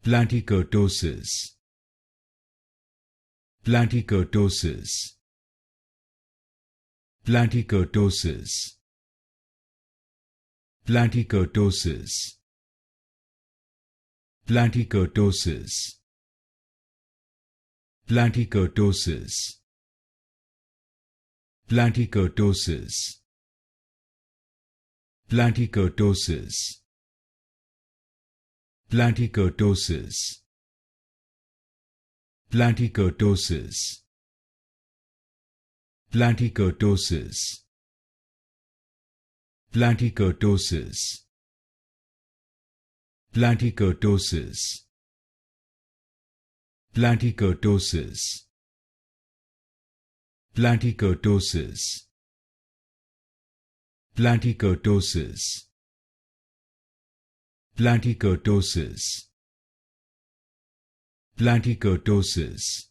Platykurtosis. Platykurtosis. Platykurtosis. Platykurtosis. Platykurtosis. Platykurtosis. Platykurtosis. Platykurtosis. Platykurtosis. Platykurtosis. Platykurtosis. Platykurtosis. Platykurtosis. Platykurtosis. Platykurtosis. Platykurtosis. Platykurtosis. Platykurtosis.